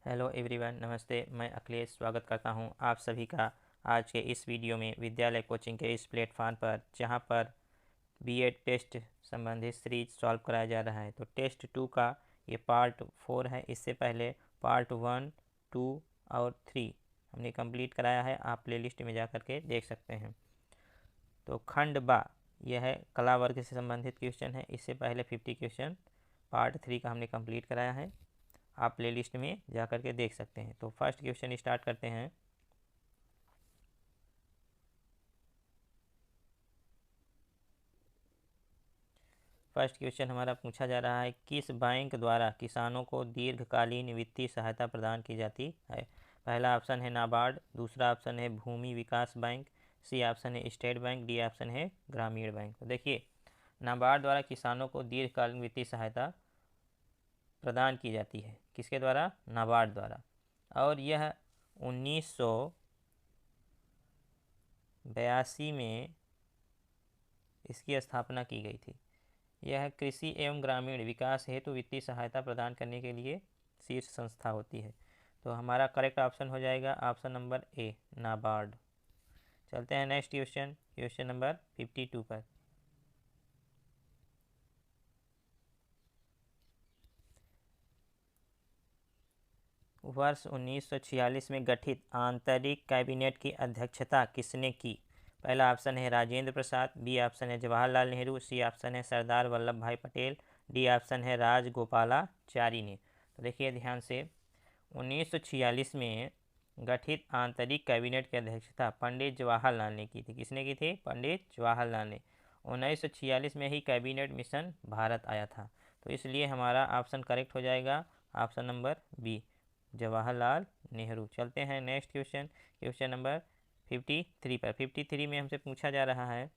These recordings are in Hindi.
हेलो एवरीवन, नमस्ते। मैं अखिलेश स्वागत करता हूं आप सभी का आज के इस वीडियो में विद्यालय कोचिंग के इस प्लेटफॉर्म पर, जहां पर बीएड टेस्ट संबंधित सीरीज सॉल्व कराया जा रहा है। तो टेस्ट 2 का ये पार्ट 4 है। इससे पहले पार्ट 1, 2 और 3 हमने कंप्लीट कराया है। आप प्लेलिस्ट में जा कर के देख सकते हैं। तो खंड बा, यह है कला वर्ग से संबंधित क्वेश्चन है। इससे पहले 50 क्वेश्चन पार्ट 3 का हमने कंप्लीट कराया है। आप प्लेलिस्ट में जा कर के देख सकते हैं। तो फर्स्ट क्वेश्चन स्टार्ट करते हैं। फर्स्ट क्वेश्चन हमारा पूछा जा रहा है, किस बैंक द्वारा किसानों को दीर्घकालीन वित्तीय सहायता प्रदान की जाती है। पहला ऑप्शन है नाबार्ड, दूसरा ऑप्शन है भूमि विकास बैंक, सी ऑप्शन है स्टेट बैंक, डी ऑप्शन है ग्रामीण बैंक। तो देखिए, नाबार्ड द्वारा किसानों को दीर्घकालीन वित्तीय सहायता प्रदान की जाती है। किसके द्वारा? नाबार्ड द्वारा। और यह 1982 में इसकी स्थापना की गई थी। यह कृषि एवं ग्रामीण विकास हेतु वित्तीय सहायता प्रदान करने के लिए शीर्ष संस्था होती है। तो हमारा करेक्ट ऑप्शन हो जाएगा ऑप्शन नंबर ए, नाबार्ड। चलते हैं नेक्स्ट क्वेश्चन, क्वेश्चन नंबर 52 पर। वर्ष 1946 में गठित आंतरिक कैबिनेट की अध्यक्षता किसने की? पहला ऑप्शन है राजेंद्र प्रसाद, बी ऑप्शन है जवाहरलाल नेहरू, सी ऑप्शन है सरदार वल्लभ भाई पटेल, डी ऑप्शन है राजगोपालाचारी ने। तो देखिए ध्यान से, 1946 में गठित आंतरिक कैबिनेट की अध्यक्षता पंडित जवाहरलाल ने की थी। किसने की थी? पंडित जवाहरलाल ने। 1946 में ही कैबिनेट मिशन भारत आया था। तो इसलिए हमारा ऑप्शन करेक्ट हो जाएगा option number B, Jawaharlal Nehru. चलते हैं नेक्स्ट क्वेश्चन, क्वेश्चन नंबर 53 पर। 53 में हमसे पूछा जा रहा है,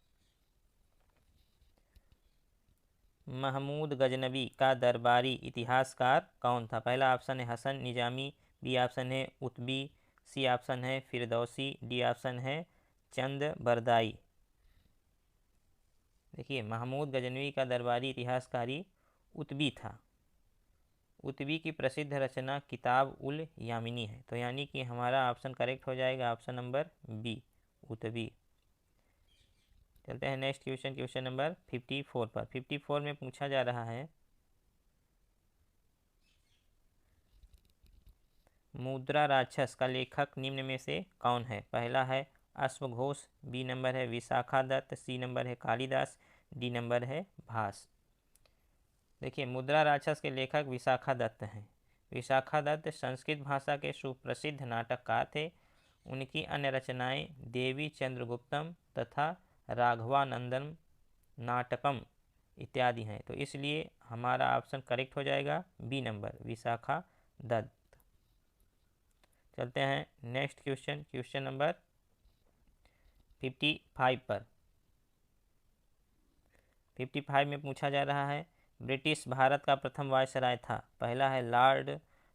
महमूद गजनबी का दरबारी इतिहासकार कौन था? पहला ऑप्शन है हसन निजामी, बी ऑप्शन है उतबी, सी ऑप्शन है फिरदौसी, डी ऑप्शन है चंद बरदाई। देखिए, महमूद गजनवी का दरबारी इतिहासकारी उतबी था। उतबी की प्रसिद्ध रचना किताब उल यामिनी है। तो यानी कि हमारा ऑप्शन करेक्ट हो जाएगा ऑप्शन नंबर बी, उतबी। चलते हैं नेक्स्ट क्वेश्चन, क्वेश्चन नंबर 54 पर। 54 में पूछा जा रहा है, मुद्रा राक्षस का लेखक निम्न में से कौन है? पहला है अश्वघोष, बी नंबर है विशाखा दत्त, सी नंबर है कालिदास, डी नंबर है भास। देखिए, मुद्रा राक्षस के लेखक विशाखा दत्त हैं। विशाखा दत्त संस्कृत भाषा के सुप्रसिद्ध नाटककार थे। उनकी अन्य रचनाएं देवी चंद्रगुप्तम तथा राघवानंदन नाटकम इत्यादि हैं। तो इसलिए हमारा ऑप्शन करेक्ट हो जाएगा बी नंबर, विशाखा दत्त। चलते हैं नेक्स्ट क्वेश्चन, क्वेश्चन नंबर 55 पर। 55 में पूछा जा रहा है, ब्रिटिश भारत का प्रथम वायसराय था। पहला है Lord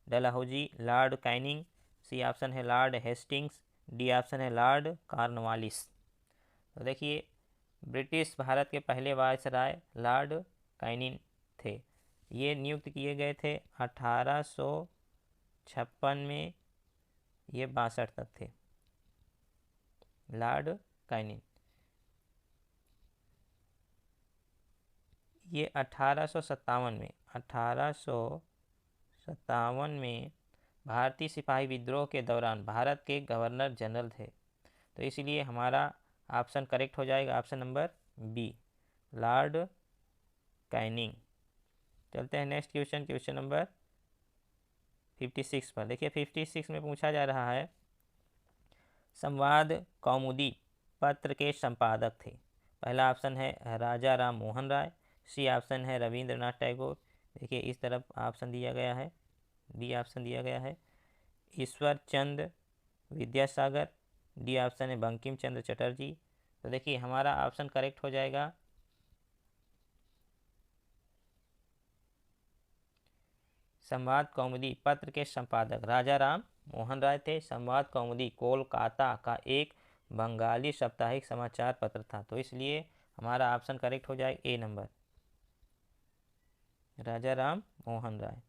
Dalhousie, Lord Canning, C option है लॉर्ड हेस्टिंग्स, डी ऑप्शन है लॉर्ड कॉर्नवालिस। तो देखिए, ब्रिटिश भारत के पहले वायसराय लॉर्ड कैनिंग थे। ये नियुक्त किए गए थे 1856 में, ये 62 तक थे लॉर्ड कैनिंग। ये 1857 में भारतीय सिपाही विद्रोह के दौरान भारत के गवर्नर जनरल थे। तो इसलिए हमारा ऑप्शन करेक्ट हो जाएगा option number B, Lord Canning. चलते हैं नेक्स्ट क्वेश्चन, क्वेश्चन नंबर 56 पर। देखिए, 56 में पूछा जा रहा है, संवाद कौमुदी पत्र के संपादक थे। पहला ऑप्शन है राजा राम मोहन राय, सी ऑप्शन है रविंद्रनाथ टैगोर। देखिए, इस तरफ ऑप्शन दिया गया है, डी ऑप्शन दिया गया है ईश्वर चंद्र विद्यासागर, डी ऑप्शन है बंकिम चंद्र चटर्जी। तो देखिए, हमारा ऑप्शन करेक्ट हो जाएगा संवाद कौमुदी पत्र के संपादक राजा राम मोहन राय थे। संवाद कौमुदी कोलकाता का एक बंगाली साप्ताहिक समाचार पत्र था। तो इसलिए हमारा ऑप्शन करेक्ट हो जाए ए नंबर, राजा राम मोहन राय।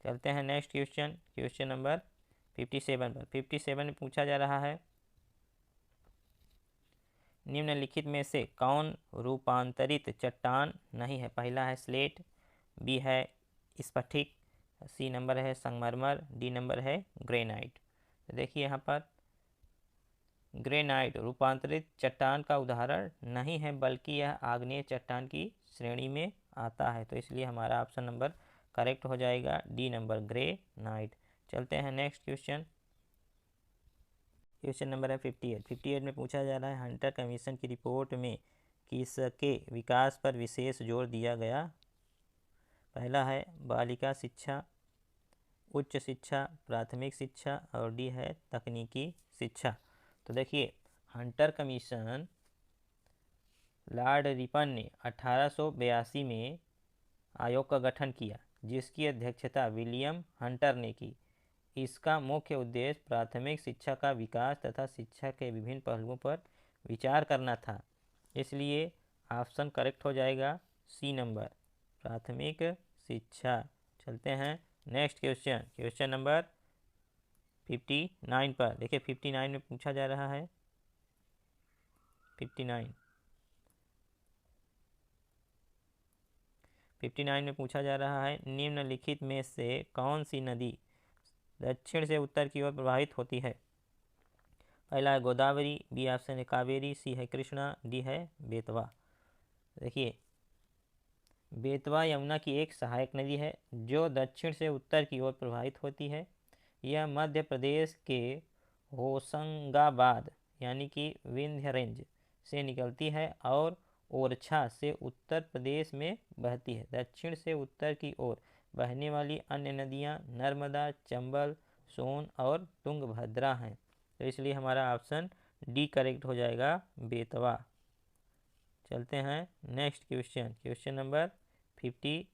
चलते हैं नेक्स्ट क्वेश्चन, क्वेश्चन नंबर 57 पर। 57 में पूछा जा रहा है, निम्नलिखित में से कौन रूपांतरित चट्टान नहीं है? पहला है स्लेट, बी है स्फटिक, सी नंबर है संगमरमर, डी नंबर है ग्रेनाइट। तो देखिए यहाँ पर ग्रेनाइट रूपांतरित चट्टान का उदाहरण नहीं है, बल्कि यह आग्नेय चट्टान की श्रेणी में आता है। तो इसलिए हमारा ऑप्शन नंबर करेक्ट हो जाएगा डी नंबर, ग्रेनाइट। चलते हैं नेक्स्ट क्वेश्चन, क्वेश्चन नंबर है 58। 58 में पूछा जा रहा है, हंटर कमीशन की रिपोर्ट में किसके विकास पर विशेष जोर दिया गया? पहला है बालिका शिक्षा, उच्च शिक्षा, प्राथमिक शिक्षा, और डी है तकनीकी शिक्षा। तो देखिए हंटर कमीशन लॉर्ड रिपन ने 1882 में आयोग का गठन किया, जिसकी अध्यक्षता विलियम हंटर ने की। इसका मुख्य उद्देश्य प्राथमिक शिक्षा का विकास तथा शिक्षा के विभिन्न पहलुओं पर विचार करना था। इसलिए ऑप्शन करेक्ट हो जाएगा सी नंबर, प्राथमिक शिक्षा। चलते हैं नेक्स्ट क्वेश्चन, क्वेश्चन नंबर 59 पर। देखिए 59 में पूछा जा रहा है, 59 में पूछा जा रहा है, निम्नलिखित में से कौन सी नदी दक्षिण से उत्तर की ओर प्रवाहित होती है? पहला है गोदावरी, बी ऑप्शन है कावेरी, सी है कृष्णा, डी है बेतवा। देखिए बेतवा यमुना की एक सहायक नदी है जो दक्षिण से उत्तर की ओर प्रवाहित होती है। यह मध्य प्रदेश के होशंगाबाद यानी कि विंध्य रेंज से निकलती है और ओरछा से उत्तर प्रदेश में बहती है। दक्षिण से उत्तर की ओर बहने वाली अन्य नदियां नर्मदा, चंबल, सोन और तुंगभद्रा हैं। तो इसलिए हमारा ऑप्शन डी करेक्ट हो जाएगा, बेतवा। चलते हैं नेक्स्ट क्वेश्चन, क्वेश्चन नंबर 50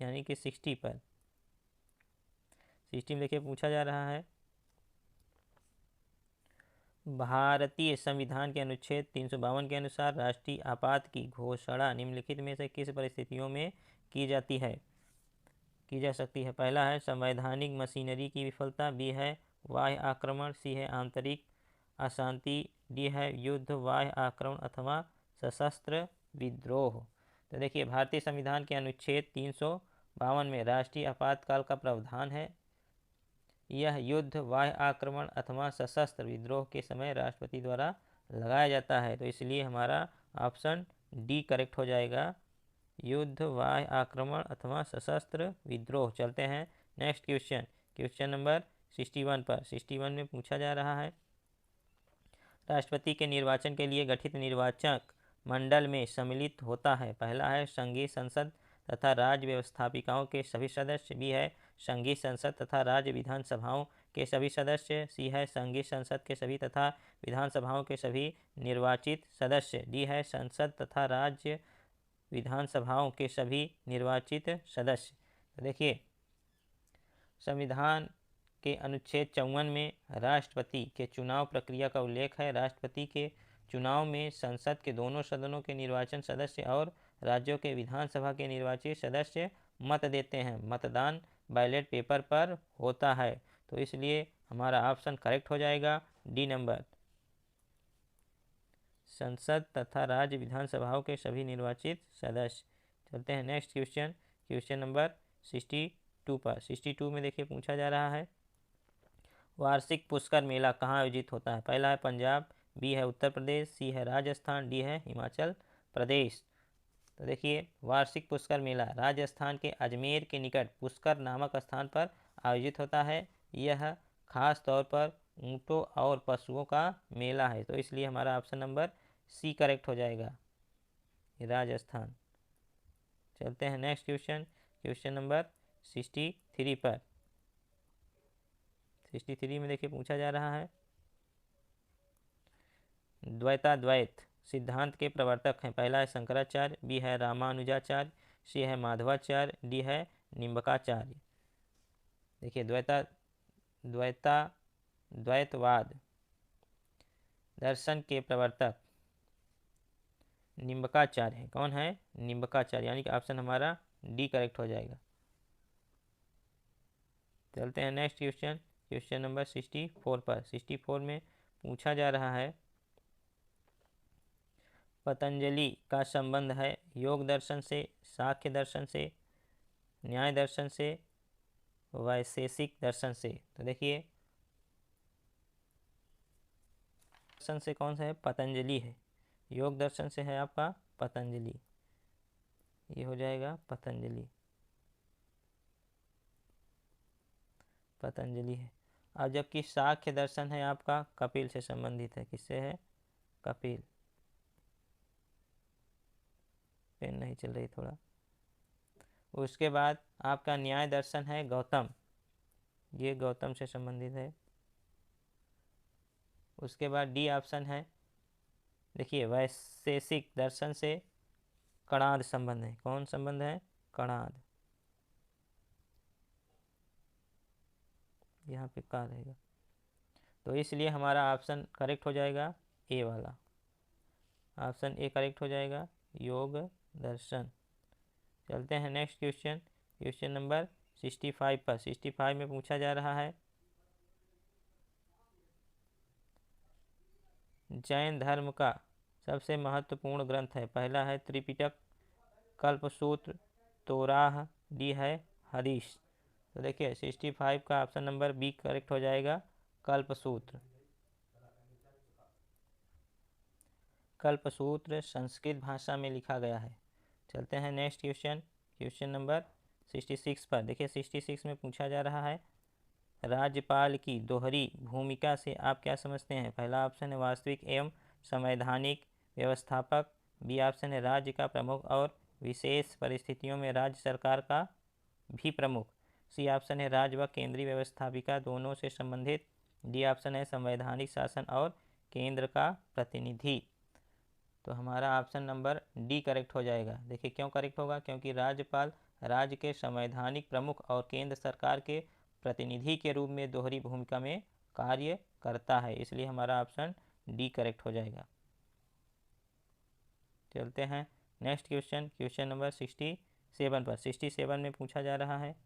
यानी कि 60 पर। 60 में देखिए पूछा जा रहा है, भारतीय संविधान के अनुच्छेद 352 के अनुसार राष्ट्रीय आपात की घोषणा निम्नलिखित में से किस परिस्थितियों में की जा सकती है? पहला है संवैधानिक मशीनरी की विफलता, बी है बाह्य आक्रमण, सी है आंतरिक अशांति, डी है युद्ध, बाह्य आक्रमण अथवा सशस्त्र विद्रोह। तो देखिए भारतीय संविधान के अनुच्छेद 352 में राष्ट्रीय आपातकाल का प्रावधान है। यह युद्ध, बाह्य आक्रमण अथवा सशस्त्र विद्रोह के समय राष्ट्रपति द्वारा लगाया जाता है। तो इसलिए हमारा ऑप्शन डी करेक्ट हो जाएगा, युद्ध, बाह्य आक्रमण अथवा सशस्त्र विद्रोह। चलते हैं नेक्स्ट क्वेश्चन, क्वेश्चन नंबर 61 पर। 61 में पूछा जा रहा है, राष्ट्रपति के निर्वाचन के लिए गठित निर्वाचक मंडल में सम्मिलित होता है। पहला है संघीय संसद तथा राज्य व्यवस्थापिकाओं के सभी सदस्य, बी है संघीय संसद तथा राज्य विधानसभाओं के सभी सदस्य, सी है संघीय संसद के सभी तथा विधानसभाओं के सभी निर्वाचित सदस्य, डी है संसद तथा राज्य विधानसभाओं के सभी निर्वाचित सदस्य। तो देखिए संविधान के अनुच्छेद 54 में राष्ट्रपति के चुनाव प्रक्रिया का उल्लेख है। राष्ट्रपति के चुनाव में संसद के दोनों सदनों के निर्वाचन सदस्य और राज्यों के विधानसभा के निर्वाचित सदस्य मत देते हैं। मतदान बैलेट पेपर पर होता है। तो इसलिए हमारा ऑप्शन करेक्ट हो जाएगा डी नंबर, संसद तथा राज्य विधानसभाओं के सभी निर्वाचित सदस्य। चलते हैं नेक्स्ट क्वेश्चन, क्वेश्चन नंबर 62 पर। 62 में देखिए पूछा जा रहा है, वार्षिक पुष्कर मेला कहाँ आयोजित होता है? पहला है पंजाब, बी है उत्तर प्रदेश, सी है राजस्थान, डी है हिमाचल प्रदेश। तो देखिए वार्षिक पुष्कर मेला राजस्थान के अजमेर के निकट पुष्कर नामक स्थान पर आयोजित होता है। यह खास तौर पर ऊँटों और पशुओं का मेला है। तो इसलिए हमारा ऑप्शन नंबर सी करेक्ट हो जाएगा, राजस्थान। चलते हैं नेक्स्ट क्वेश्चन, क्वेश्चन नंबर 63 पर। 63 में देखिए पूछा जा रहा है, द्वैताद्वैत सिद्धांत के प्रवर्तक हैं। पहला है शंकराचार्य, बी है रामानुजाचार्य, सी है माधवाचार्य, डी है निम्बकाचार्य। देखिए द्वैतवाद दर्शन के प्रवर्तक निम्बकाचार्य हैं। कौन है? निम्बकाचार्य, यानी कि ऑप्शन हमारा डी करेक्ट हो जाएगा। चलते हैं नेक्स्ट क्वेश्चन, क्वेश्चन नंबर 64 पर। 64 में पूछा जा रहा है पतंजलि का संबंध है योग दर्शन से, सांख्य दर्शन से, न्याय दर्शन से, वैशेषिक दर्शन से। तो देखिए दर्शन से कौन सा है? पतंजलि है। योग दर्शन से है आपका पतंजलि, ये हो जाएगा पतंजलि, पतंजलि है। और जबकि सांख्य दर्शन है आपका कपिल से संबंधित है। किससे है? कपिल। पेन नहीं चल रही थोड़ा। उसके बाद आपका न्याय दर्शन है गौतम, ये गौतम से संबंधित है। उसके बाद डी ऑप्शन है, देखिए वैशेषिक दर्शन से कणाद संबंध है। कौन संबंध है? कणाद, यहाँ पे का रहेगा, तो इसलिए हमारा ऑप्शन करेक्ट हो जाएगा ए वाला। ऑप्शन ए करेक्ट हो जाएगा, योग दर्शन। चलते हैं नेक्स्ट क्वेश्चन, क्वेश्चन नंबर 65 पर। 65 में पूछा जा रहा है जैन धर्म का सबसे महत्वपूर्ण ग्रंथ है। पहला है त्रिपिटक, कल्पसूत्र, तोराह, डी है हदीस। तो देखिए 65 का ऑप्शन नंबर बी करेक्ट हो जाएगा, कल्पसूत्र। कल्पसूत्र संस्कृत भाषा में लिखा गया है। चलते हैं नेक्स्ट क्वेश्चन, क्वेश्चन नंबर 66 पर। देखिए 66 में पूछा जा रहा है राज्यपाल की दोहरी भूमिका से आप क्या समझते हैं? पहला ऑप्शन है वास्तविक एवं संवैधानिक व्यवस्थापक, बी ऑप्शन है राज्य का प्रमुख और विशेष परिस्थितियों में राज्य सरकार का भी प्रमुख, सी ऑप्शन है राज्य व केंद्रीय व्यवस्थापिका दोनों से संबंधित, डी ऑप्शन है संवैधानिक शासन और केंद्र का प्रतिनिधि। तो हमारा ऑप्शन नंबर डी करेक्ट हो जाएगा। देखिए क्यों करेक्ट होगा? क्योंकि राज्यपाल राज्य के संवैधानिक प्रमुख और केंद्र सरकार के प्रतिनिधि के रूप में दोहरी भूमिका में कार्य करता है, इसलिए हमारा ऑप्शन डी करेक्ट हो जाएगा। चलते हैं नेक्स्ट क्वेश्चन, क्वेश्चन नंबर 67 पर। 67 में पूछा जा रहा है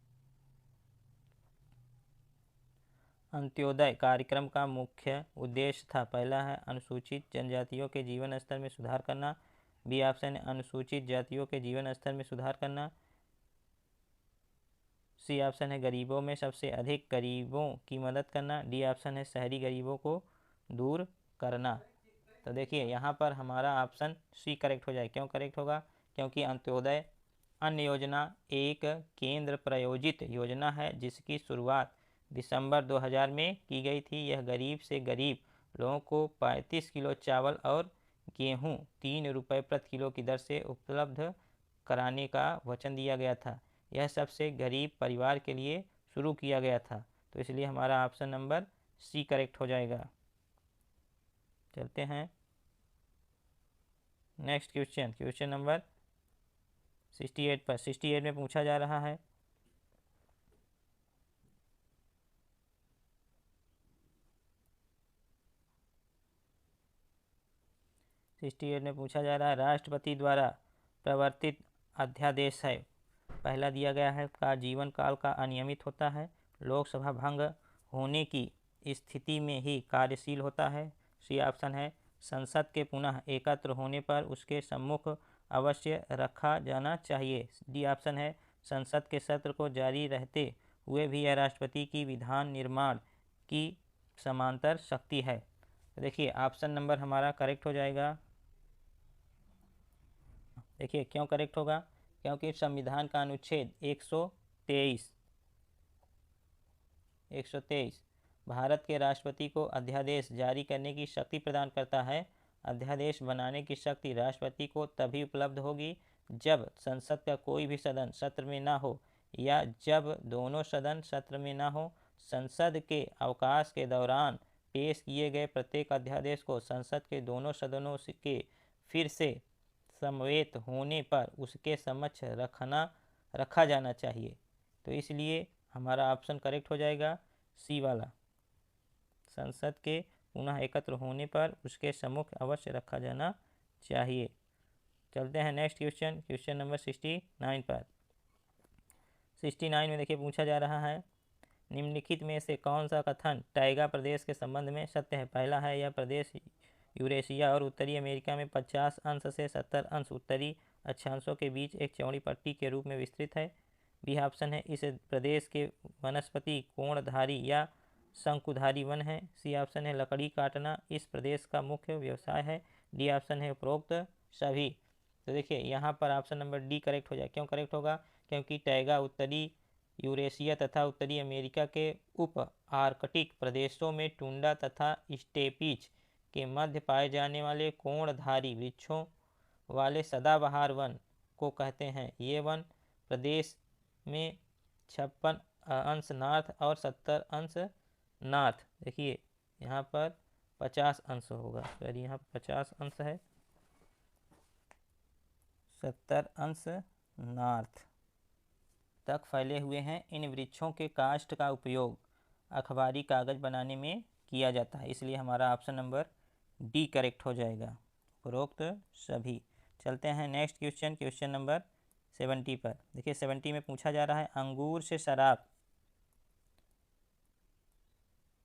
अंत्योदय कार्यक्रम का मुख्य उद्देश्य था। पहला है अनुसूचित जनजातियों के जीवन स्तर में सुधार करना, बी ऑप्शन है अनुसूचित जातियों के जीवन स्तर में सुधार करना, सी ऑप्शन है गरीबों में सबसे अधिक गरीबों की मदद करना, डी ऑप्शन है शहरी गरीबों को दूर करना। तो देखिए यहाँ पर हमारा ऑप्शन सी करेक्ट हो जाए। क्यों करेक्ट होगा? क्योंकि अंत्योदय अन्न योजना एक केंद्र प्रायोजित योजना है जिसकी शुरुआत दिसंबर 2000 में की गई थी। यह गरीब से गरीब लोगों को 35 किलो चावल और गेहूं 3 रुपये प्रति किलो की दर से उपलब्ध कराने का वचन दिया गया था। यह सबसे गरीब परिवार के लिए शुरू किया गया था, तो इसलिए हमारा ऑप्शन नंबर सी करेक्ट हो जाएगा। चलते हैं नेक्स्ट क्वेश्चन, क्वेश्चन नंबर 68 पर। 68 में पूछा जा रहा है राष्ट्रपति द्वारा प्रवर्तित अध्यादेश है। पहला दिया गया है का जीवन काल का अनियमित होता है, लोकसभा भंग होने की स्थिति में ही कार्यशील होता है, सी ऑप्शन है संसद के पुनः एकत्र होने पर उसके सम्मुख अवश्य रखा जाना चाहिए, डी ऑप्शन है संसद के सत्र को जारी रहते हुए भी यह राष्ट्रपति की विधान निर्माण की समांतर शक्ति है। तो देखिए ऑप्शन नंबर हमारा करेक्ट हो जाएगा। देखिए क्यों करेक्ट होगा? क्योंकि संविधान का अनुच्छेद 123 भारत के राष्ट्रपति को अध्यादेश जारी करने की शक्ति प्रदान करता है। अध्यादेश बनाने की शक्ति राष्ट्रपति को तभी उपलब्ध होगी जब संसद का कोई भी सदन सत्र में ना हो या जब दोनों सदन सत्र में ना हो। संसद के अवकाश के दौरान पेश किए गए प्रत्येक अध्यादेश को संसद के दोनों सदनों के फिर से समवेत होने पर उसके समक्ष रखा जाना चाहिए। तो इसलिए हमारा ऑप्शन करेक्ट हो जाएगा सी वाला, संसद के पुनः एकत्र होने पर उसके सम्मुख अवश्य रखा जाना चाहिए। चलते हैं नेक्स्ट क्वेश्चन, क्वेश्चन नंबर 69 पर। 69 में देखिए पूछा जा रहा है निम्नलिखित में से कौन सा कथन टैगा प्रदेश के संबंध में सत्य है? पहला है, यह प्रदेश यूरेशिया और उत्तरी अमेरिका में 50 अंश से 70 अंश उत्तरी अक्षांशों के बीच एक चौड़ी पट्टी के रूप में विस्तृत है। बी ऑप्शन है, इस प्रदेश के वनस्पति कोणधारी या शंकुधारी वन है। सी ऑप्शन है, लकड़ी काटना इस प्रदेश का मुख्य व्यवसाय है। डी ऑप्शन है, उपरोक्त सभी। तो देखिए यहाँ पर ऑप्शन नंबर डी करेक्ट हो जाए। क्यों करेक्ट होगा? क्योंकि टैगा उत्तरी यूरेशिया तथा उत्तरी अमेरिका के उप आर्कटिक प्रदेशों में टुंडा तथा स्टेपीज के मध्य पाए जाने वाले कोणधारी वृक्षों वाले सदाबहार वन को कहते हैं। ये वन प्रदेश में 56 अंश नॉर्थ और 70 अंश नॉर्थ, देखिए यहाँ पर 50 अंश होगा, सॉरी यहाँ 50 अंश है, 70 अंश नॉर्थ तक फैले हुए हैं। इन वृक्षों के काष्ठ का उपयोग अखबारी कागज बनाने में किया जाता है, इसलिए हमारा ऑप्शन नंबर डी करेक्ट हो जाएगा, उपरोक्त सभी। चलते हैं नेक्स्ट क्वेश्चन, क्वेश्चन नंबर 70 पर। देखिए 70 में पूछा जा रहा है, अंगूर से शराब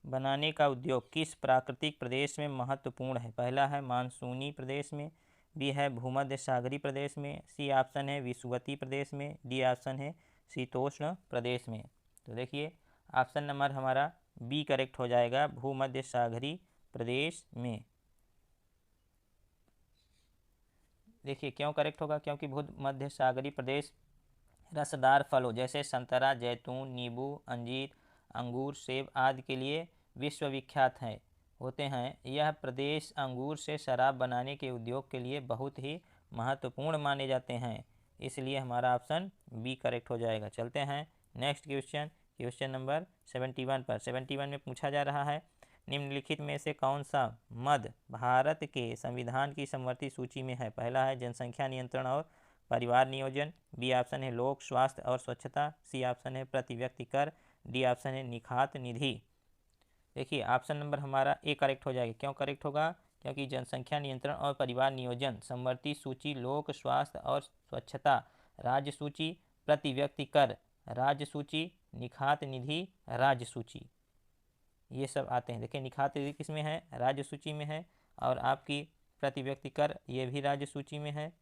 बनाने का उद्योग किस प्राकृतिक प्रदेश में महत्वपूर्ण है? पहला है मानसूनी प्रदेश में, बी है भूमध्य सागरीय प्रदेश में, सी ऑप्शन है विषुवतीय प्रदेश में, डी ऑप्शन है शीतोष्ण प्रदेश में। तो देखिए ऑप्शन नंबर हमारा बी करेक्ट हो जाएगा, भूमध्य सागरीय प्रदेश में। देखिए क्यों करेक्ट होगा? क्योंकि भूमध्य सागरीय प्रदेश रसदार फलों जैसे संतरा, जैतून, नींबू, अंजीर, अंगूर, सेब आदि के लिए विश्वविख्यात होते हैं। यह प्रदेश अंगूर से शराब बनाने के उद्योग के लिए बहुत ही महत्वपूर्ण माने जाते हैं, इसलिए हमारा ऑप्शन बी करेक्ट हो जाएगा। चलते हैं नेक्स्ट क्वेश्चन, क्वेश्चन नंबर 71 पर। 71 में पूछा जा रहा है, निम्नलिखित में से कौन सा मद भारत के संविधान की समवर्ती सूची में है? पहला है जनसंख्या नियंत्रण और परिवार नियोजन, बी ऑप्शन है लोक स्वास्थ्य और स्वच्छता, सी ऑप्शन है प्रति व्यक्ति कर, डी ऑप्शन है निखात निधि। देखिए ऑप्शन नंबर हमारा ए करेक्ट हो जाएगा। क्यों करेक्ट होगा? क्योंकि जनसंख्या नियंत्रण और परिवार नियोजन, समवर्ती सूची, लोक स्वास्थ्य और स्वच्छता, राज्य सूची, प्रति व्यक्ति कर, राज्य सूची, निखात निधि, राज्य सूची, ये सब आते हैं। देखिए निखात निधि किस में है? राज्य सूची में है। और आपकी प्रति व्यक्ति कर ये भी राज्य सूची में है।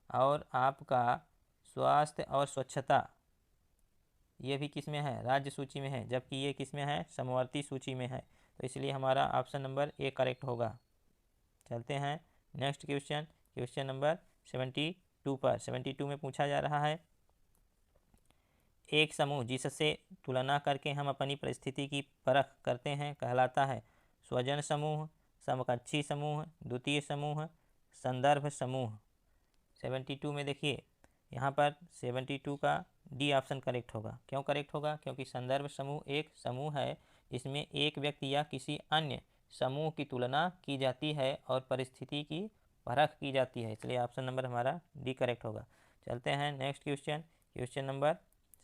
और आपका स्वास्थ्य और स्वच्छता ये भी किस में है? राज्य सूची में है, जबकि ये किस में है? समवर्ती सूची में है। तो इसलिए हमारा ऑप्शन नंबर ए करेक्ट होगा। चलते हैं नेक्स्ट क्वेश्चन, क्वेश्चन नंबर 72 पर। 72 में पूछा जा रहा है, एक समूह जिससे तुलना करके हम अपनी परिस्थिति की परख करते हैं कहलाता है स्वजन समूह, समकक्षी समूह, द्वितीय समूह, संदर्भ समूह। 72 में देखिए यहाँ पर 72 का डी ऑप्शन करेक्ट होगा। क्यों करेक्ट होगा? क्योंकि संदर्भ समूह एक समूह है, इसमें एक व्यक्ति या किसी अन्य समूह की तुलना की जाती है और परिस्थिति की परख की जाती है, इसलिए ऑप्शन नंबर हमारा डी करेक्ट होगा। चलते हैं नेक्स्ट क्वेश्चन, क्वेश्चन नंबर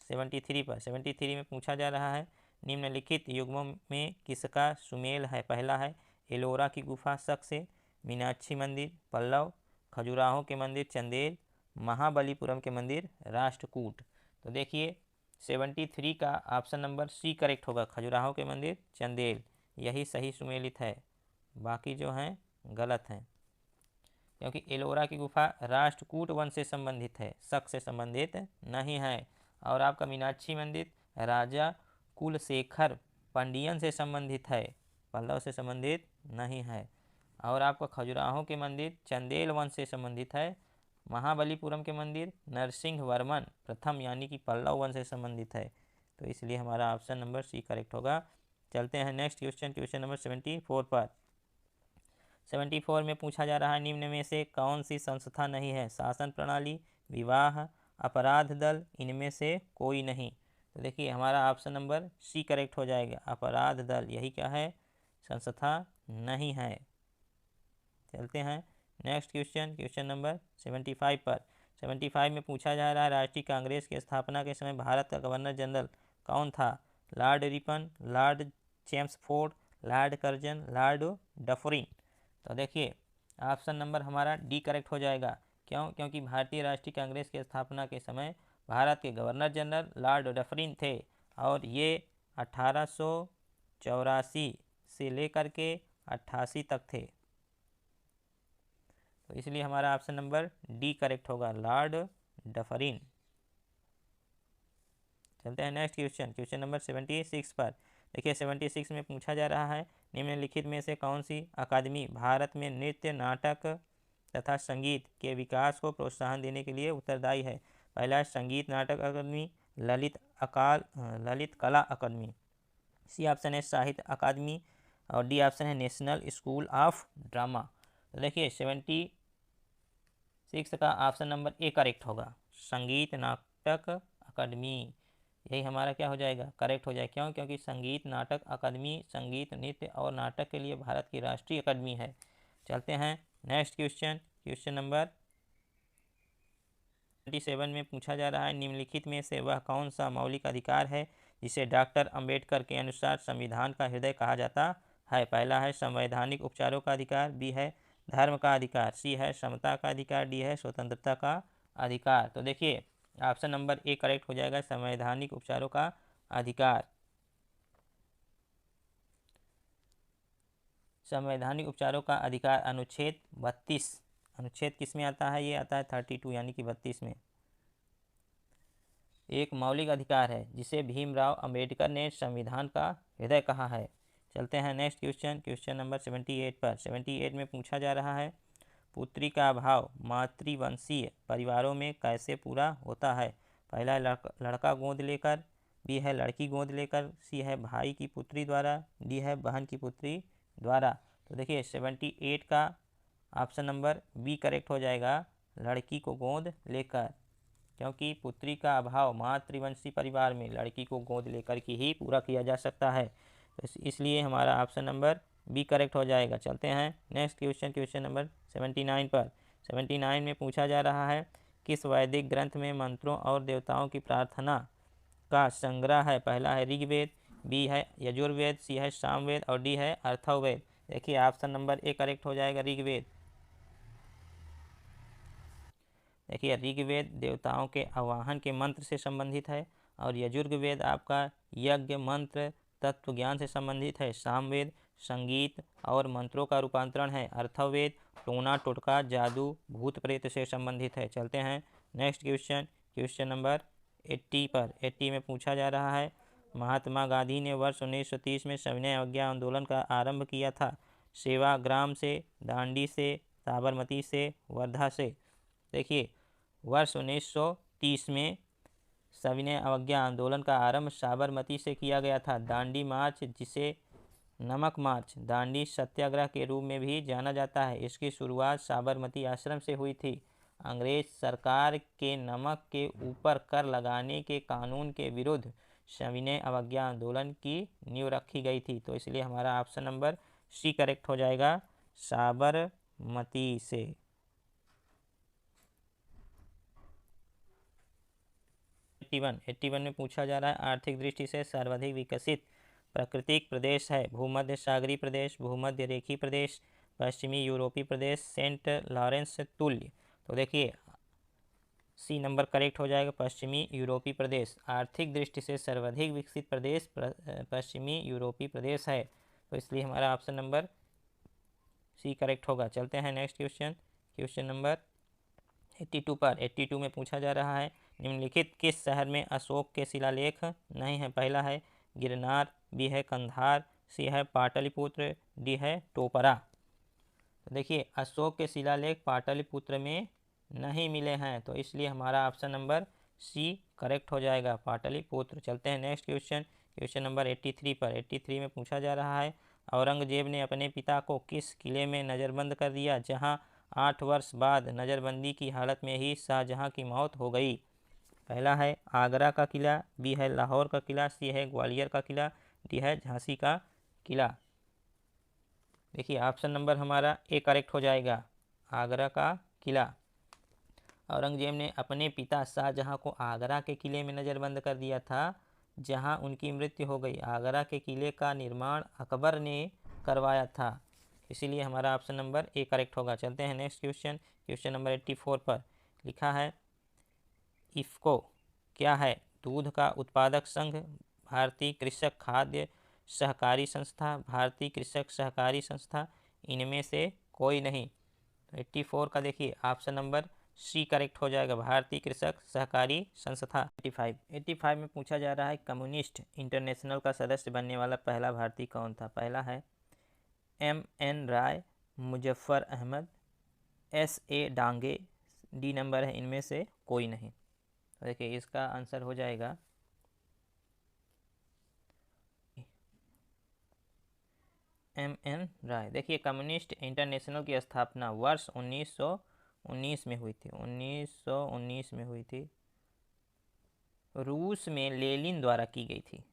73 पर। 73 में पूछा जा रहा है, निम्नलिखित युग्मों में किसका सुमेल है? पहला है एलोरा की गुफा शक से, मीनाक्षी मंदिर पल्लव, खजुराहो के मंदिर चंदेल, महाबलीपुरम के मंदिर राष्ट्रकूट। तो देखिए 73 का ऑप्शन नंबर सी करेक्ट होगा, खजुराहो के मंदिर चंदेल, यही सही सुमेलित है, बाकी जो हैं गलत हैं। क्योंकि एलोरा की गुफा राष्ट्रकूट वन से संबंधित है, शक से संबंधित नहीं है। और आपका मीनाक्षी मंदिर राजा कुलशेखर पांडियन से संबंधित है, पल्लव से संबंधित नहीं है। और आपका खजुराहो के मंदिर चंदेल वन से संबंधित है। महाबलीपुरम के मंदिर नरसिंह वर्मन प्रथम यानी कि पल्लव वन से संबंधित है, तो इसलिए हमारा ऑप्शन नंबर सी करेक्ट होगा। चलते हैं नेक्स्ट क्वेश्चन, क्वेश्चन नंबर 74 पर। 74 में पूछा जा रहा है, निम्न में से कौन सी संस्था नहीं है? शासन प्रणाली, विवाह, अपराध दल, इनमें से कोई नहीं। तो देखिए हमारा ऑप्शन नंबर सी करेक्ट हो जाएगा, अपराध दल, यही क्या है? संस्था नहीं है। चलते हैं नेक्स्ट क्वेश्चन, क्वेश्चन नंबर 75 पर। 75 में पूछा जा रहा है, राष्ट्रीय कांग्रेस की स्थापना के समय भारत का गवर्नर जनरल कौन था? Lord Ripon, Lord Chelmsford, Lord Curzon, Lord Dufferin. तो देखिए ऑप्शन नंबर हमारा डी करेक्ट हो जाएगा। क्यों? क्योंकि भारतीय राष्ट्रीय कांग्रेस की स्थापना के समय भारत के गवर्नर जनरल लॉर्ड डफरिन थे, और ये 1884 से लेकर के 88 तक थे। तो इसलिए हमारा ऑप्शन नंबर डी करेक्ट होगा, लॉर्ड डफरिन। चलते हैं नेक्स्ट क्वेश्चन, क्वेश्चन नंबर 76 पर। देखिए 76 में पूछा जा रहा है, निम्नलिखित में से कौन सी अकादमी भारत में नृत्य, नाटक तथा संगीत के विकास को प्रोत्साहन देने के लिए उत्तरदायी है। पहला है संगीत नाटक अकादमी, ललित कला अकादमी, सी ऑप्शन है साहित्य अकादमी, और डी ऑप्शन है नेशनल स्कूल ऑफ ड्रामा। तो देखिए 76 का ऑप्शन नंबर ए करेक्ट होगा, संगीत नाटक अकादमी। यही हमारा क्या हो जाएगा, करेक्ट हो जाएगा। क्यों? क्योंकि संगीत नाटक अकादमी संगीत, नृत्य और नाटक के लिए भारत की राष्ट्रीय अकादमी है। चलते हैं नेक्स्ट क्वेश्चन, क्वेश्चन नंबर 27 में पूछा जा रहा है, निम्नलिखित में से वह कौन सा मौलिक अधिकार है जिसे डॉक्टर अंबेडकर के अनुसार संविधान का हृदय कहा जाता है। पहला है संवैधानिक उपचारों का अधिकार, बी है धर्म का अधिकार, सी है समता का अधिकार, डी है स्वतंत्रता का अधिकार। तो देखिए ऑप्शन नंबर ए करेक्ट हो जाएगा, संवैधानिक उपचारों का अधिकार। संवैधानिक उपचारों का अधिकार अनुच्छेद 32, अनुच्छेद किस में आता है, ये आता है 32 यानी कि 32 में। एक मौलिक अधिकार है जिसे भीमराव अंबेडकर ने संविधान का हृदय कहा है। चलते हैं नेक्स्ट क्वेश्चन, क्वेश्चन नंबर 78 पर। 78 में पूछा जा रहा है, पुत्री का अभाव मातृवंशीय परिवारों में कैसे पूरा होता है। पहला है लड़का गोद लेकर, बी है लड़की गोद लेकर, सी है भाई की पुत्री द्वारा, डी है बहन की पुत्री द्वारा। तो देखिए 78 का ऑप्शन नंबर बी करेक्ट हो जाएगा, लड़की को गोद लेकर, क्योंकि पुत्री का अभाव मातृवंशी परिवार में लड़की को गोद लेकर के ही पूरा किया जा सकता है। तो इसलिए हमारा ऑप्शन नंबर बी करेक्ट हो जाएगा। चलते हैं नेक्स्ट क्वेश्चन, क्वेश्चन नंबर 79 पर। 79 में पूछा जा रहा है, किस वैदिक ग्रंथ में मंत्रों और देवताओं की प्रार्थना का संग्रह है। पहला है ऋग्वेद, बी है यजुर्वेद, सी है सामवेद और डी है अथर्ववेद। देखिए ऑप्शन नंबर ए करेक्ट हो जाएगा, ऋग्वेद। देखिए ऋग्वेद देवताओं के आवाहन के मंत्र से संबंधित है, और यजुर्वेद आपका यज्ञ मंत्र तत्व ज्ञान से संबंधित है। सामवेद संगीत और मंत्रों का रूपांतरण है। अथर्ववेद टोना टोटका जादू भूत प्रेत से संबंधित है। चलते हैं नेक्स्ट क्वेश्चन, क्वेश्चन नंबर 80 पर। 80 में पूछा जा रहा है, महात्मा गांधी ने वर्ष 1930 में सविनय अवज्ञा आंदोलन का आरंभ किया था। सेवाग्राम से, दांडी से, साबरमती से, वर्धा से। देखिए वर्ष 1930 में सविनय अवज्ञा आंदोलन का आरंभ साबरमती से किया गया था। दांडी मार्च, जिसे नमक मार्च, दांडी सत्याग्रह के रूप में भी जाना जाता है, इसकी शुरुआत साबरमती आश्रम से हुई थी। अंग्रेज सरकार के नमक के ऊपर कर लगाने के कानून के विरुद्ध सविनय अवज्ञा आंदोलन की नींव रखी गई थी। तो इसलिए हमारा ऑप्शन नंबर सी करेक्ट हो जाएगा, साबरमती से। 81 में पूछा जा रहा है, आर्थिक दृष्टि से सर्वाधिक विकसित प्राकृतिक प्रदेश है। भूमध्य सागरीय प्रदेश, भूमध्य रेखीय प्रदेश, पश्चिमी यूरोपीय प्रदेश, सेंट लॉरेंस तुल्य। तो देखिए सी नंबर करेक्ट हो जाएगा, पश्चिमी यूरोपीय प्रदेश। आर्थिक दृष्टि से सर्वाधिक विकसित प्रदेश पश्चिमी यूरोपीय प्रदेश है, तो इसलिए हमारा ऑप्शन नंबर सी करेक्ट होगा। चलते हैं नेक्स्ट क्वेश्चन, क्वेश्चन नंबर 82 पर। 82 में पूछा जा रहा है, निम्नलिखित किस शहर में अशोक के शिलालेख नहीं है। पहला है गिरनार, बी है कंधार, सी है पाटलिपुत्र, डी है टोपरा। तो देखिए अशोक के शिलालेख पाटलिपुत्र में नहीं मिले हैं, तो इसलिए हमारा ऑप्शन नंबर सी करेक्ट हो जाएगा, पाटलिपुत्र। चलते हैं नेक्स्ट क्वेश्चन, क्वेश्चन नंबर 83 पर। 83 में पूछा जा रहा है, औरंगजेब ने अपने पिता को किस किले में नज़रबंद कर दिया, जहां 8 वर्ष बाद नज़रबंदी की हालत में ही शाहजहां की मौत हो गई। पहला है आगरा का किला, बी है लाहौर का किला, सी है ग्वालियर का किला, डी है झांसी का किला। देखिए ऑप्शन नंबर हमारा ए करेक्ट हो जाएगा, आगरा का किला। औरंगजेब ने अपने पिता शाहजहां को आगरा के किले में नज़रबंद कर दिया था, जहां उनकी मृत्यु हो गई। आगरा के किले का निर्माण अकबर ने करवाया था, इसीलिए हमारा ऑप्शन नंबर ए करेक्ट होगा। चलते हैं नेक्स्ट क्वेश्चन, क्वेश्चन नंबर 84 पर। लिखा है इफ़को क्या है। दूध का उत्पादक संघ भारतीय कृषक खाद्य सहकारी संस्था, भारतीय कृषक सहकारी संस्था, इनमें से कोई नहीं। 84 का देखिए ऑप्शन नंबर सी करेक्ट हो जाएगा, भारतीय कृषक सहकारी संस्था। 85 में पूछा जा रहा है कम्युनिस्ट इंटरनेशनल का सदस्य बनने वाला पहला भारतीय कौन था। पहला है MN Roy, Muzaffar Ahmad, SA Dange, D number है इनमें से कोई नहीं। तो देखिए इसका आंसर हो जाएगा MN राय। देखिए कम्युनिस्ट इंटरनेशनल की स्थापना वर्ष 1919 में हुई थी, 1919 में हुई थी, रूस में लेनिन द्वारा की गई थी।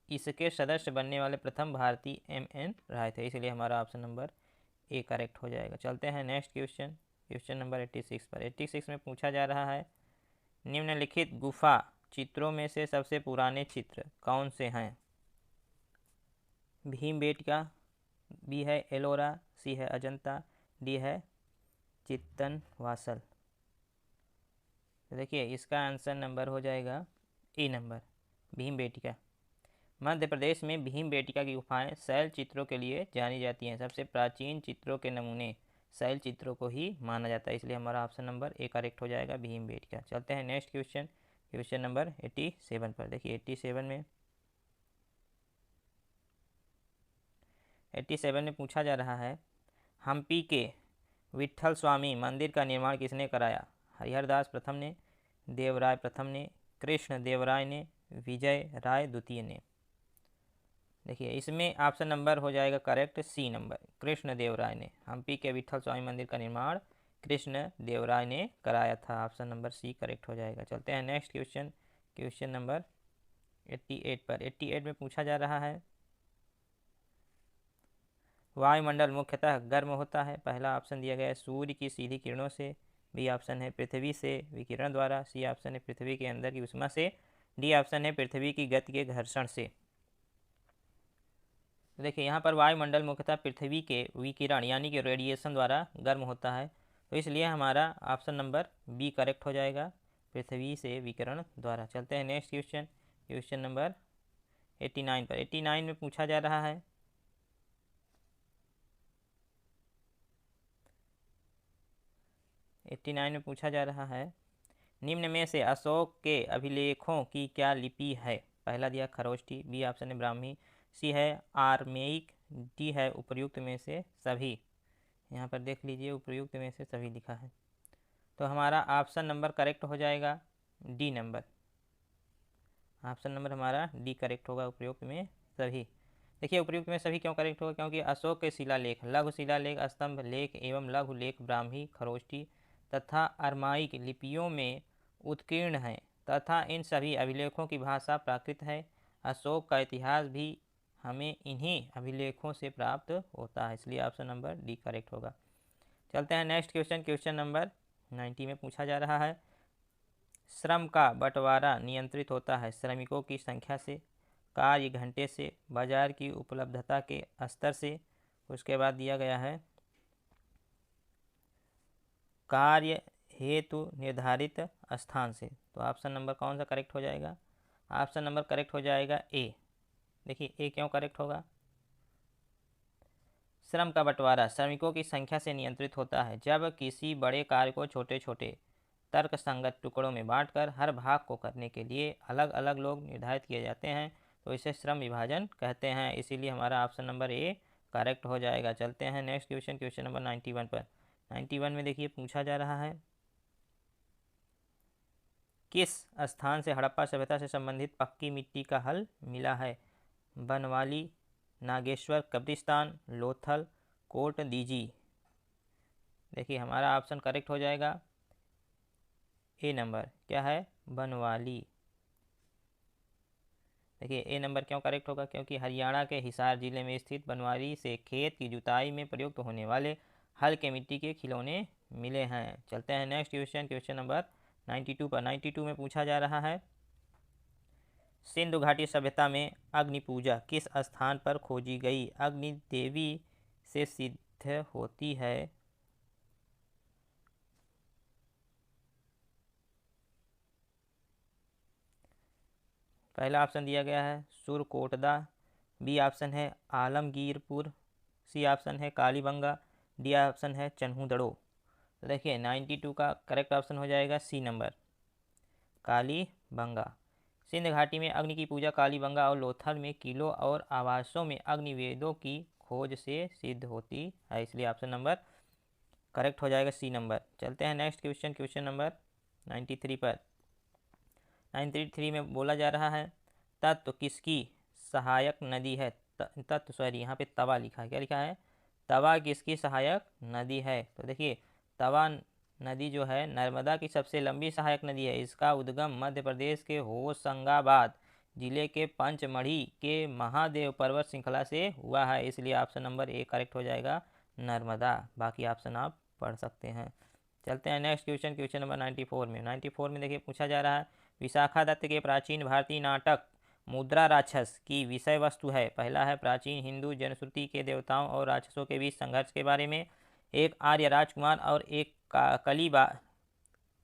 इसके सदस्य बनने वाले प्रथम भारतीय MN राय थे, इसलिए हमारा ऑप्शन नंबर ए करेक्ट हो जाएगा। चलते हैं नेक्स्ट क्वेश्चन, क्वेश्चन नंबर 86 पर। 86 में पूछा जा रहा है निम्नलिखित गुफा चित्रों में से सबसे पुराने चित्र कौन से हैं। भीमबेटका, बी है एलोरा, सी है अजंता, डी है चित्तन वासल। तो देखिए इसका आंसर नंबर हो जाएगा ए नंबर, भीमबेटका। मध्य प्रदेश में भीमबेटका की गुफाएं शैल चित्रों के लिए जानी जाती हैं। सबसे प्राचीन चित्रों के नमूने शैल चित्रों को ही माना जाता है, इसलिए हमारा ऑप्शन नंबर ए करेक्ट हो जाएगा, भीमबेटका। चलते हैं नेक्स्ट क्वेश्चन, क्वेश्चन नंबर 87 पर। देखिए 87 में पूछा जा रहा है हम्पी के विट्ठल स्वामी मंदिर का निर्माण किसने कराया। हरिहरदास प्रथम ने, देवराय प्रथम ने, कृष्ण देवराय ने, विजय राय द्वितीय ने। देखिए इसमें ऑप्शन नंबर हो जाएगा correct C number, Krishna Devaraya ने। हम्पी के विट्ठल स्वामी मंदिर का निर्माण कृष्ण देवराय ने कराया था, ऑप्शन नंबर सी करेक्ट हो जाएगा। चलते हैं नेक्स्ट क्वेश्चन, क्वेश्चन नंबर 88 पर। 88 में पूछा जा रहा है वायुमंडल मुख्यतः गर्म होता है। पहला ऑप्शन दिया गया है सूर्य की सीधी किरणों से, बी ऑप्शन है पृथ्वी से विकिरण द्वारा, सी ऑप्शन है पृथ्वी के अंदर की उष्मा से, डी ऑप्शन है पृथ्वी की गति के घर्षण से। तो देखिए यहाँ पर वायुमंडल मुख्यतः पृथ्वी के विकिरण यानी कि रेडिएशन द्वारा गर्म होता है, तो इसलिए हमारा ऑप्शन नंबर बी करेक्ट हो जाएगा, पृथ्वी से विकिरण द्वारा। चलते हैं नेक्स्ट क्वेश्चन, क्वेश्चन नंबर 89 पर। 89 में पूछा जा रहा है निम्न में से अशोक के अभिलेखों की क्या लिपि है। पहला दिया खरोष्टी, बी ऑप्शन है ब्राह्मी, सी है आर्मेइक, डी है उपर्युक्त में से सभी। यहाँ पर देख लीजिए उपर्युक्त में से सभी लिखा है, तो हमारा ऑप्शन नंबर करेक्ट हो जाएगा डी नंबर, ऑप्शन नंबर हमारा डी करेक्ट होगा, उपर्युक्त में सभी। देखिए उपर्युक्त में सभी क्यों करेक्ट होगा, क्योंकि अशोक के शिलालेख, लघु शिलालेख, स्तंभ लेख एवं लघु लेख ब्राह्मी, खरोष्टी तथा अरमाइक लिपियों में उत्कीर्ण हैं तथा इन सभी अभिलेखों की भाषा प्राकृत है। अशोक का इतिहास भी हमें इन्हीं अभिलेखों से प्राप्त होता है, इसलिए ऑप्शन नंबर डी करेक्ट होगा। चलते हैं नेक्स्ट क्वेश्चन, क्वेश्चन नंबर 90 में पूछा जा रहा है श्रम का बंटवारा नियंत्रित होता है श्रमिकों की संख्या से, कार्य घंटे से, बाजार की उपलब्धता के स्तर से, उसके बाद दिया गया है कार्य हेतु निर्धारित स्थान से। तो ऑप्शन नंबर कौन सा करेक्ट हो जाएगा, ऑप्शन नंबर करेक्ट हो जाएगा ए। देखिए ए क्यों करेक्ट होगा, श्रम का बंटवारा श्रमिकों की संख्या से नियंत्रित होता है। जब किसी बड़े कार्य को छोटे छोटे तर्कसंगत टुकड़ों में बांटकर हर भाग को करने के लिए अलग अलग लोग निर्धारित किए जाते हैं, तो इसे श्रम विभाजन कहते हैं, इसीलिए हमारा ऑप्शन नंबर ए करेक्ट हो जाएगा। चलते हैं नेक्स्ट क्वेश्चन, क्वेश्चन नंबर 91 पर। 91 में देखिए पूछा जा रहा है किस स्थान से हड़प्पा सभ्यता से संबंधित पक्की मिट्टी का हल मिला है। बनवाली, नागेश्वर कब्रिस्तान, लोथल, कोट दीजी। देखिए हमारा ऑप्शन करेक्ट हो जाएगा ए नंबर, क्या है बनवाली। देखिए ए नंबर क्यों करेक्ट होगा, क्योंकि हरियाणा के हिसार जिले में स्थित बनवाली से खेत की जुताई में प्रयुक्त होने वाले हल के मिट्टी के खिलौने मिले हैं। चलते हैं नेक्स्ट क्वेश्चन, क्वेश्चन नंबर 92 पर। 92 में पूछा जा रहा है सिंधु घाटी सभ्यता में अग्नि पूजा किस स्थान पर खोजी गई। अग्नि देवी से सिद्ध होती है। पहला ऑप्शन दिया गया है सुरकोटदा, बी ऑप्शन है आलमगीरपुर, सी ऑप्शन है कालीबंगा, डी ऑप्शन है चन्हूदड़ो। तो देखिए 92 का करेक्ट ऑप्शन हो जाएगा सी नंबर, कालीबंगा। सिंध घाटी में अग्नि की पूजा कालीबंगा और लोथल में किलों और आवासों में अग्निवेदों की खोज से सिद्ध होती है, इसलिए ऑप्शन नंबर करेक्ट हो जाएगा सी नंबर। चलते हैं नेक्स्ट क्वेश्चन, क्वेश्चन नंबर 93 पर। 93 में बोला जा रहा है तत्व किसकी सहायक नदी है। तत्व सॉरी यहाँ पे तवा लिखा है, क्या लिखा है, तवा किसकी सहायक नदी है। तो देखिए तवा नदी जो है नर्मदा की सबसे लंबी सहायक नदी है। इसका उद्गम मध्य प्रदेश के होशंगाबाद जिले के पंचमढ़ी के महादेव पर्वत श्रृंखला से हुआ है, इसलिए ऑप्शन नंबर ए करेक्ट हो जाएगा नर्मदा। बाकी ऑप्शन आप पढ़ सकते हैं। चलते हैं नेक्स्ट क्वेश्चन, क्वेश्चन नंबर 94 में। 94 में देखिए पूछा जा रहा है विशाखा दत्त के प्राचीन भारतीय नाटक मुद्रा राक्षस की विषय वस्तु है। पहला है प्राचीन हिंदू जनश्रुति के देवताओं और राक्षसों के बीच संघर्ष के बारे में, एक आर्य राजकुमार और एक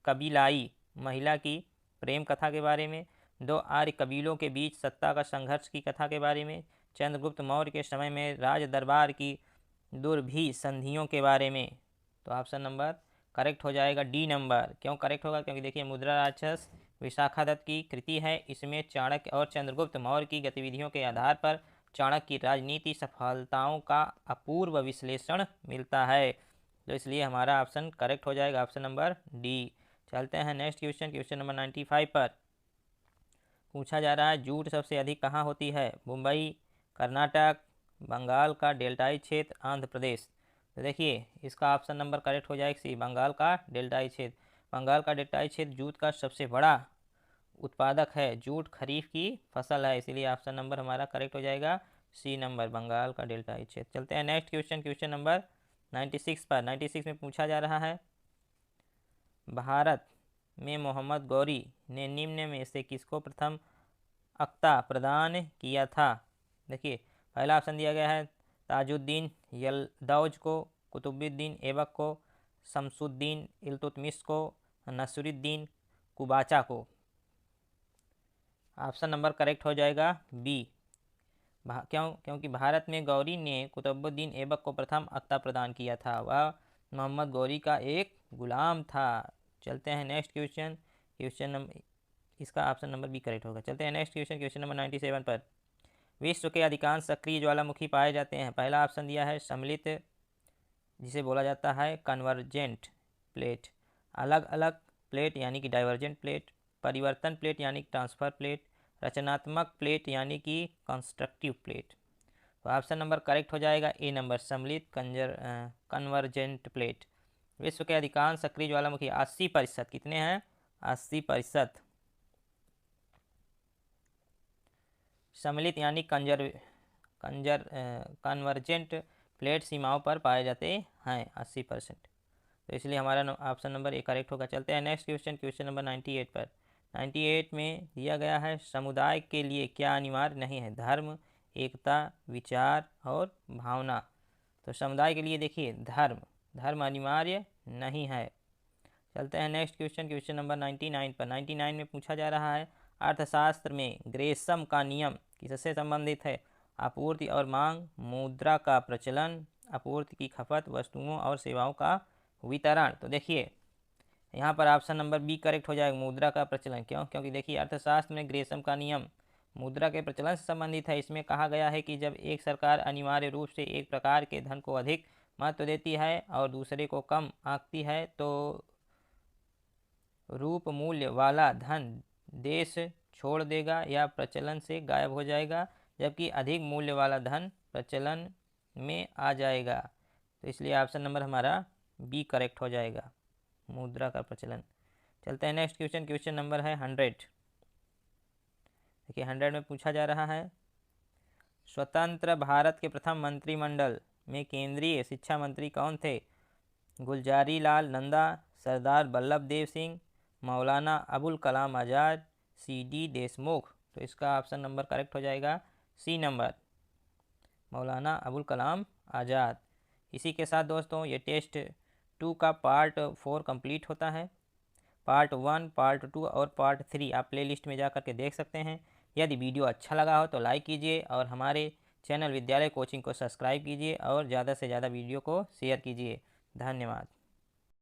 कबीलाई महिला की प्रेम कथा के बारे में, दो आर्य कबीलों के बीच सत्ता का संघर्ष की कथा के बारे में, चंद्रगुप्त मौर्य के समय में राज दरबार की दुर्भी संधियों के बारे में। तो ऑप्शन नंबर करेक्ट हो जाएगा डी नंबर। क्यों करेक्ट होगा, क्योंकि देखिए मुद्रा राक्षस विशाखा दत्त की कृति है। इसमें चाणक्य और चंद्रगुप्त मौर्य की गतिविधियों के आधार पर चाणक्य की राजनीति सफलताओं का अपूर्व विश्लेषण मिलता है, तो इसलिए हमारा ऑप्शन करेक्ट हो जाएगा ऑप्शन नंबर डी। चलते हैं नेक्स्ट क्वेश्चन, क्वेश्चन नंबर 95 पर। पूछा जा रहा है जूट सबसे अधिक कहाँ होती है। मुंबई, कर्नाटक, बंगाल का डेल्टाई क्षेत्र, आंध्र प्रदेश। तो देखिए इसका ऑप्शन नंबर करेक्ट हो जाएगा सी, बंगाल का डेल्टाई क्षेत्र। बंगाल का डेल्टाई क्षेत्र जूट का सबसे बड़ा उत्पादक है। जूट खरीफ की फसल है, इसीलिए ऑप्शन नंबर हमारा करेक्ट हो जाएगा सी नंबर, बंगाल का डेल्टाई क्षेत्र। चलते हैं नेक्स्ट क्वेश्चन, क्वेश्चन नंबर 96 पर। 96 में पूछा जा रहा है भारत में मोहम्मद गौरी ने निम्न में से किसको प्रथम अक्ता प्रदान किया था। देखिए पहला ऑप्शन दिया गया है ताजुद्दीन यलदौज को, कुतुबुद्दीन ऐबक को, शमसुद्दीन इल्तुतमिश को, नसरुद्दीन कुबाचा को। ऑप्शन नंबर करेक्ट हो जाएगा बी। क्योंकि भारत में गौरी ने कुतुबुद्दीन ऐबक को प्रथम अक्ता प्रदान किया था, वह मोहम्मद गौरी का एक गुलाम था। चलते हैं नेक्स्ट क्वेश्चन, क्वेश्चन नंबर इसका ऑप्शन नंबर बी करेक्ट होगा। चलते हैं नेक्स्ट क्वेश्चन, क्वेश्चन नंबर 97 पर। विश्व के अधिकांश सक्रिय ज्वालामुखी पाए जाते हैं। पहला ऑप्शन दिया है सम्मिलित, जिसे बोला जाता है कन्वर्जेंट प्लेट, अलग अलग प्लेट यानी कि डाइवर्जेंट प्लेट, परिवर्तन प्लेट यानी ट्रांसफर प्लेट, रचनात्मक प्लेट यानी कि कंस्ट्रक्टिव प्लेट। तो ऑप्शन नंबर करेक्ट हो जाएगा ए नंबर, सम्मिलित कन्वर्जेंट प्लेट। विश्व के अधिकांश सक्रिय ज्वालामुखी 80%, कितने हैं 80%, सम्मिलित यानी कन्वर्जेंट प्लेट सीमाओं पर पाए जाते हैं 80%, तो इसलिए हमारा ऑप्शन नंबर ए करेक्ट होगा। चलते हैं नेक्स्ट क्वेश्चन, क्वेश्चन नंबर 98 पर। 98 में दिया गया है समुदाय के लिए क्या अनिवार्य नहीं है। धर्म, एकता, विचार और भावना। तो समुदाय के लिए देखिए धर्म अनिवार्य नहीं है। चलते हैं नेक्स्ट क्वेश्चन, क्वेश्चन नंबर 99 पर। 99 में पूछा जा रहा है अर्थशास्त्र में ग्रेसम का नियम किससे संबंधित है। आपूर्ति और मांग, मुद्रा का प्रचलन, आपूर्ति की खपत, वस्तुओं और सेवाओं का वितरण। तो देखिए यहाँ पर ऑप्शन नंबर बी करेक्ट हो जाएगा, मुद्रा का प्रचलन। क्यों, क्योंकि देखिए अर्थशास्त्र में ग्रेसम का नियम मुद्रा के प्रचलन से संबंधित है। इसमें कहा गया है कि जब एक सरकार अनिवार्य रूप से एक प्रकार के धन को अधिक महत्व देती है और दूसरे को कम आंकती है तो रूप मूल्य वाला धन देश छोड़ देगा या प्रचलन से गायब हो जाएगा, जबकि अधिक मूल्य वाला धन प्रचलन में आ जाएगा। तो इसलिए ऑप्शन नंबर हमारा बी करेक्ट हो जाएगा, मुद्रा का प्रचलन। चलते हैं नेक्स्ट क्वेश्चन, क्वेश्चन नंबर है 100। देखिए 100 में पूछा जा रहा है स्वतंत्र भारत के प्रथम मंत्रिमंडल में केंद्रीय शिक्षा मंत्री कौन थे। गुलजारी लाल नंदा, सरदार वल्लभ देव सिंह, मौलाना अबुल कलाम आज़ाद, सी.डी. देशमुख। तो इसका ऑप्शन नंबर करेक्ट हो जाएगा सी नंबर, मौलाना अबुल कलाम आज़ाद। इसी के साथ दोस्तों ये टेस्ट 2 का पार्ट 4 कंप्लीट होता है। पार्ट 1, पार्ट 2 और पार्ट 3 आप प्लेलिस्ट में जा कर के देख सकते हैं। यदि वीडियो अच्छा लगा हो तो लाइक कीजिए और हमारे चैनल विद्यालय कोचिंग को सब्सक्राइब कीजिए और ज़्यादा से ज़्यादा वीडियो को शेयर कीजिए। धन्यवाद।